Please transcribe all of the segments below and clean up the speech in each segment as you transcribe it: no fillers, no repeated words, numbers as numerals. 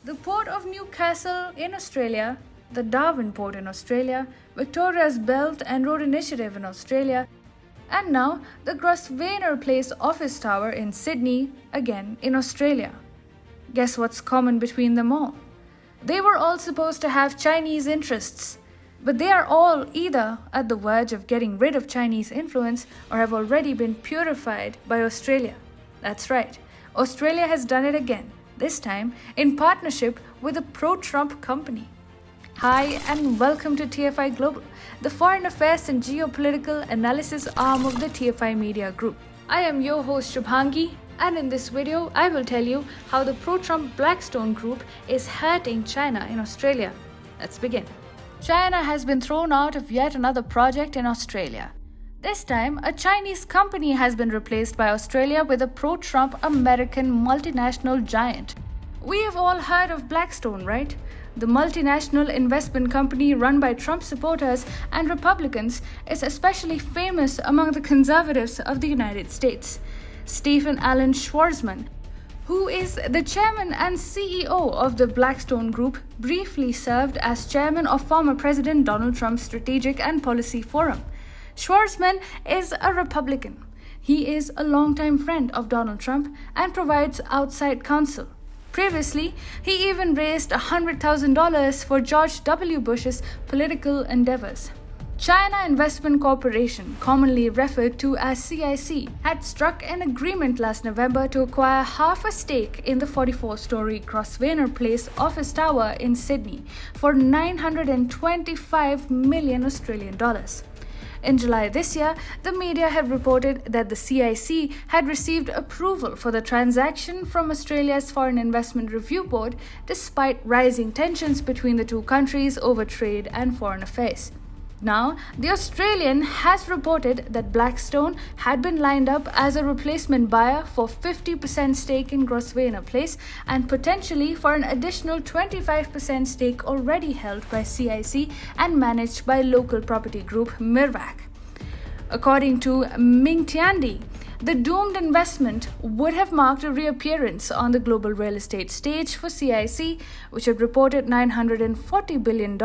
The Port of Newcastle in Australia, the Darwin Port in Australia, Victoria's Belt and Road Initiative in Australia, and now the Grosvenor Place office tower in Sydney, again in Australia. Guess what's common between them all? They were all supposed to have Chinese interests, but they are all either at the verge of getting rid of Chinese influence or have already been purified by Australia. That's right, Australia has done it again, this time in partnership with a pro-Trump company. Hi and welcome to TFI Global, the foreign affairs and geopolitical analysis arm of the TFI Media Group. I am your host Shubhangi, and in this video I will tell you how the pro-Trump Blackstone Group is hurting China in Australia. Let's begin. China has been thrown out of yet another project in Australia. This time, a Chinese company has been replaced by Australia with a pro-Trump American multinational giant. We have all heard of Blackstone, right? The multinational investment company run by Trump supporters and Republicans is especially famous among the conservatives of the United States. Stephen Alan Schwarzman, who is the chairman and CEO of the Blackstone Group, briefly served as chairman of former President Donald Trump's Strategic and Policy Forum. Schwarzman is a Republican. He is a longtime friend of Donald Trump and provides outside counsel. Previously, he even raised $100,000 for George W. Bush's political endeavors. China Investment Corporation, commonly referred to as CIC, had struck an agreement last November to acquire half a stake in the 44-story Grosvenor Place office tower in Sydney for $925 million Australian dollars. In July this year, the media had reported that the CIC had received approval for the transaction from Australia's Foreign Investment Review Board, despite rising tensions between the two countries over trade and foreign affairs. Now, the Australian has reported that Blackstone had been lined up as a replacement buyer for 50% stake in Grosvenor Place and potentially for an additional 25% stake already held by CIC and managed by local property group Mirvac. According to Ming Tiandi, the doomed investment would have marked a reappearance on the global real estate stage for CIC, which had reported $940 billion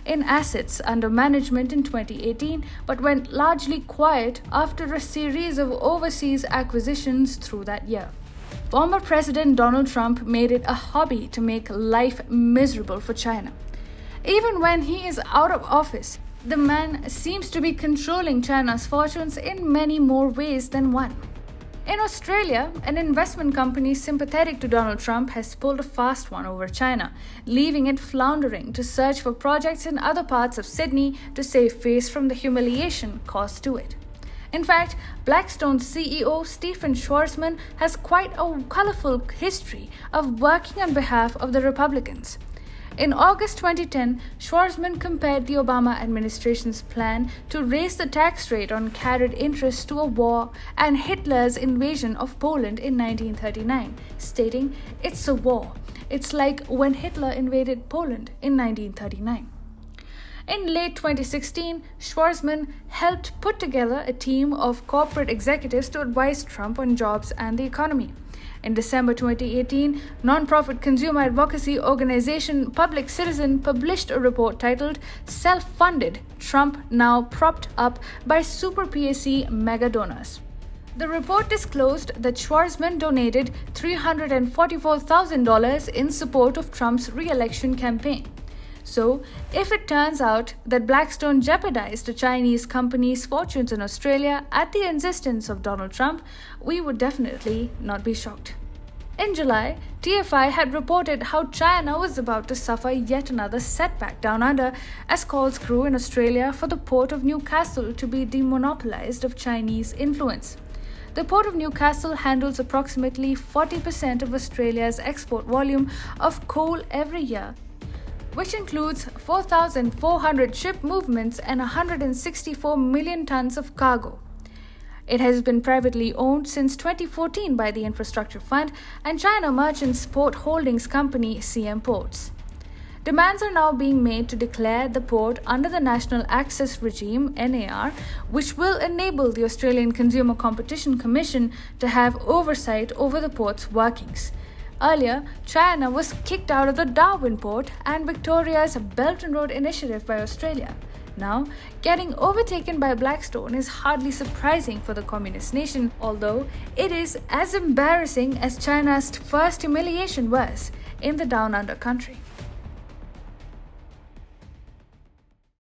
in assets under management in 2018, but went largely quiet after a series of overseas acquisitions through that year. Former President Donald Trump made it a hobby to make life miserable for China. Even when he is out of office, the man seems to be controlling China's fortunes in many more ways than one. In Australia, an investment company sympathetic to Donald Trump has pulled a fast one over China, leaving it floundering to search for projects in other parts of Sydney to save face from the humiliation caused to it. In fact, Blackstone's CEO Stephen Schwarzman has quite a colorful history of working on behalf of the Republicans. In August 2010, Schwarzman compared the Obama administration's plan to raise the tax rate on carried interest to a war and Hitler's invasion of Poland in 1939, stating, "It's a war. It's like when Hitler invaded Poland in 1939. In late 2016, Schwarzman helped put together a team of corporate executives to advise Trump on jobs and the economy. In December 2018, non-profit consumer advocacy organization Public Citizen published a report titled "Self-Funded: Trump Now Propped Up by Super PAC Mega Donors." The report disclosed that Schwarzman donated $344,000 in support of Trump's re-election campaign. So, if it turns out that Blackstone jeopardized a Chinese company's fortunes in Australia at the insistence of Donald Trump, we would definitely not be shocked. In July, TFI had reported how China was about to suffer yet another setback down under as calls grew in Australia for the Port of Newcastle to be demonopolized of Chinese influence. The Port of Newcastle handles approximately 40% of Australia's export volume of coal every year, which includes 4,400 ship movements and 164 million tons of cargo. It has been privately owned since 2014 by the Infrastructure Fund and China Merchants Port Holdings Company CM Ports. Demands are now being made to declare the port under the National Access Regime (NAR), which will enable the Australian Consumer Competition Commission to have oversight over the port's workings. Earlier, China was kicked out of the Darwin port and Victoria's Belt and Road Initiative by Australia. Now, getting overtaken by Blackstone is hardly surprising for the communist nation, although it is as embarrassing as China's first humiliation was in the Down Under country.